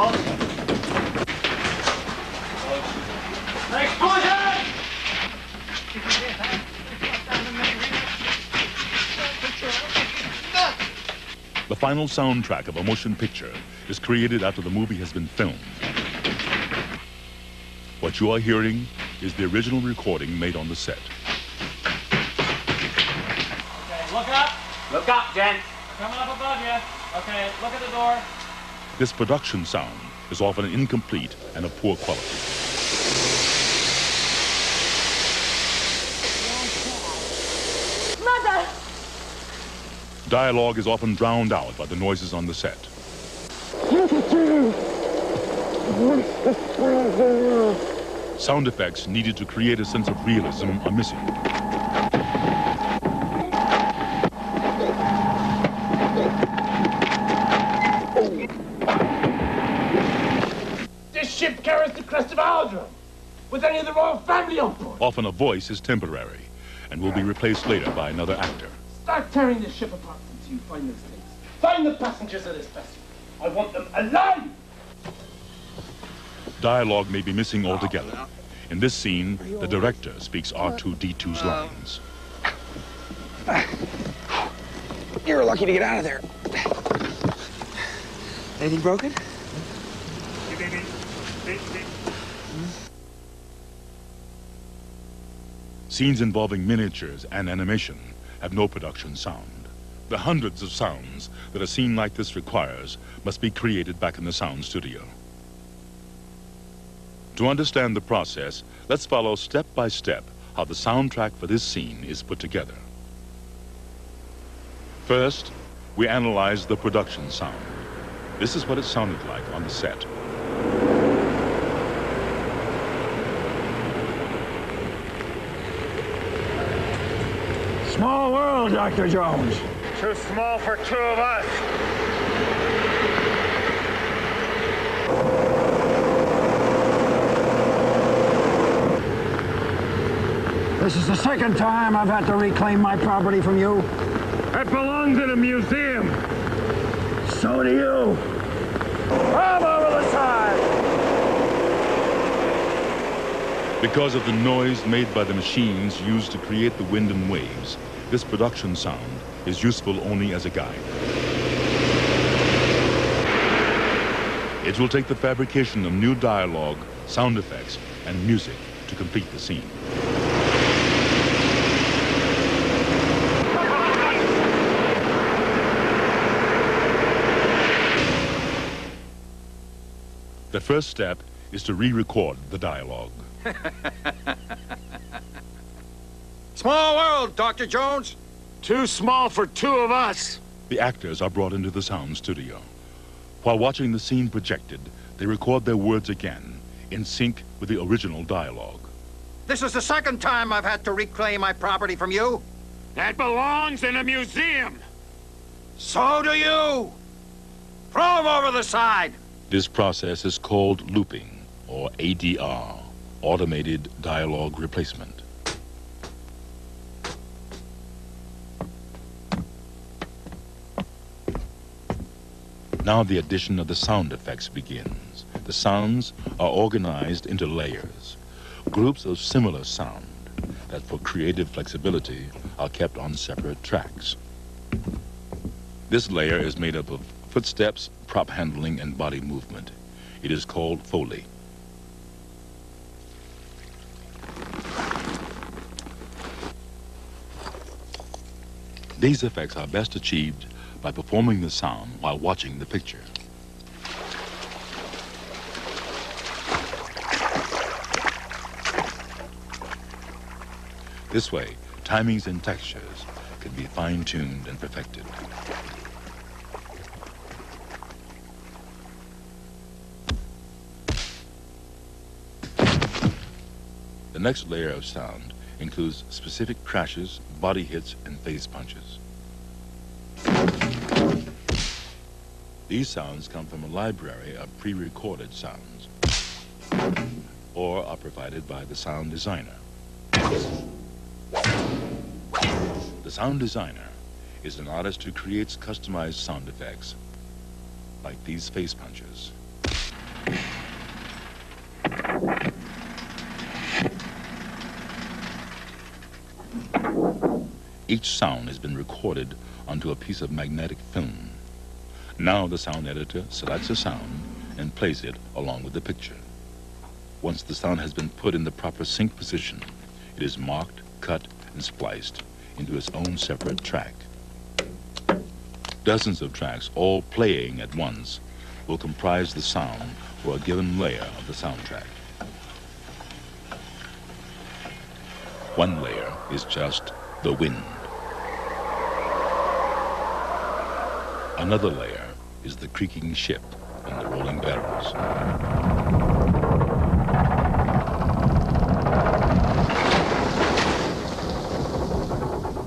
Explosion! The final soundtrack of a motion picture is created after the movie has been filmed. What you are hearing is the original recording made on the set. Okay, look up. Look up, Jen. Coming up above you. Okay, look at the door. This production sound is often incomplete and of poor quality. Mother! Dialogue is often drowned out by the noises on the set. Sound effects needed to create a sense of realism are missing. This ship carries the crest of Aldrin, with any of the royal family on board. Often a voice is temporary and will be replaced later by another actor. Start tearing this ship apart until you find those things. Find the passengers of this vessel. I want them alive! Dialogue may be missing altogether. In this scene, the director speaks R2-D2's lines. You were lucky to get out of there. Anything broken? Scenes involving miniatures and animation have no production sound. The hundreds of sounds that a scene like this requires must be created back in the sound studio. To understand the process, let's follow step by step how the soundtrack for this scene is put together. First, we analyze the production sound. This is what it sounded like on the set. Small world, Dr. Jones. Too small for two of us. This is the second time I've had to reclaim my property from you. It belongs in a museum. So do you. Come over the side. Because of the noise made by the machines used to create the wind and waves, this production sound is useful only as a guide. It will take the fabrication of new dialogue, sound effects, and music to complete the scene. The first step is to re-record the dialogue. Small world, Dr. Jones. Too small for two of us. The actors are brought into the sound studio. While watching the scene projected, they record their words again, in sync with the original dialogue. This is the second time I've had to reclaim my property from you. That belongs in a museum. So do you. Throw him over the side. This process is called looping, or ADR, Automated Dialogue Replacement. Now the addition of the sound effects begins. The sounds are organized into layers, groups of similar sound that for creative flexibility are kept on separate tracks. This layer is made up of footsteps, prop handling, and body movement. It is called Foley. These effects are best achieved by performing the sound while watching the picture. This way, timings and textures can be fine-tuned and perfected. The next layer of sound includes specific crashes, body hits, and face punches. These sounds come from a library of pre-recorded sounds, or are provided by the sound designer. The sound designer is an artist who creates customized sound effects, like these face punches. Each sound has been recorded onto a piece of magnetic film. Now the sound editor selects a sound and plays it along with the picture. Once the sound has been put in the proper sync position, it is marked, cut, and spliced into its own separate track. Dozens of tracks, all playing at once, will comprise the sound for a given layer of the soundtrack. One layer is just the wind. Another layer is the creaking ship and the rolling barrels.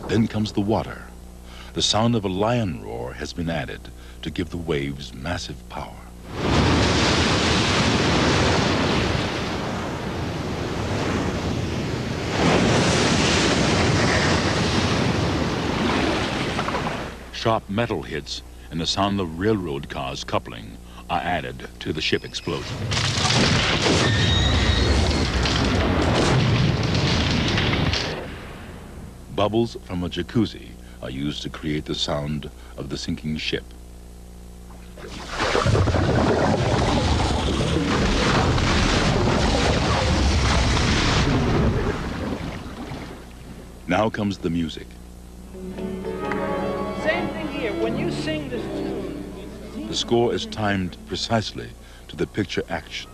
Then comes the water. The sound of a lion roar has been added to give the waves massive power. Sharp metal hits and the sound of railroad cars coupling are added to the ship explosion. Bubbles from a jacuzzi are used to create the sound of the sinking ship. Now comes the music. Same thing here. When you sing this tune, The score is timed precisely to the picture action.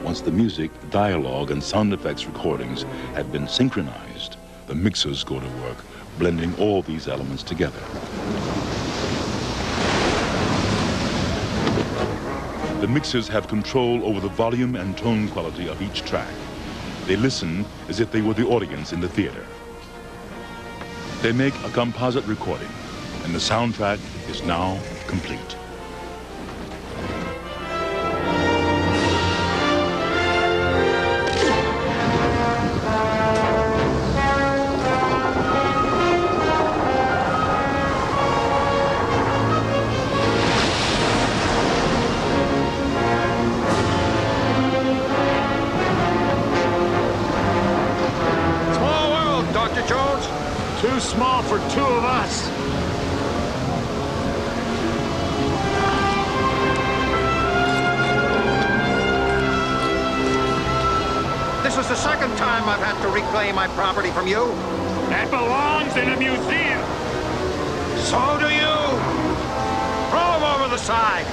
Once the music, dialogue, and sound effects recordings have been synchronized, the mixers go to work, blending all these elements together. The mixers have control over the volume and tone quality of each track. They listen as if they were the audience in the theater. They make a composite recording, and the soundtrack is now complete. Too small for two of us. This is the second time I've had to reclaim my property from you. That belongs in a museum. So do you. Throw him over the side.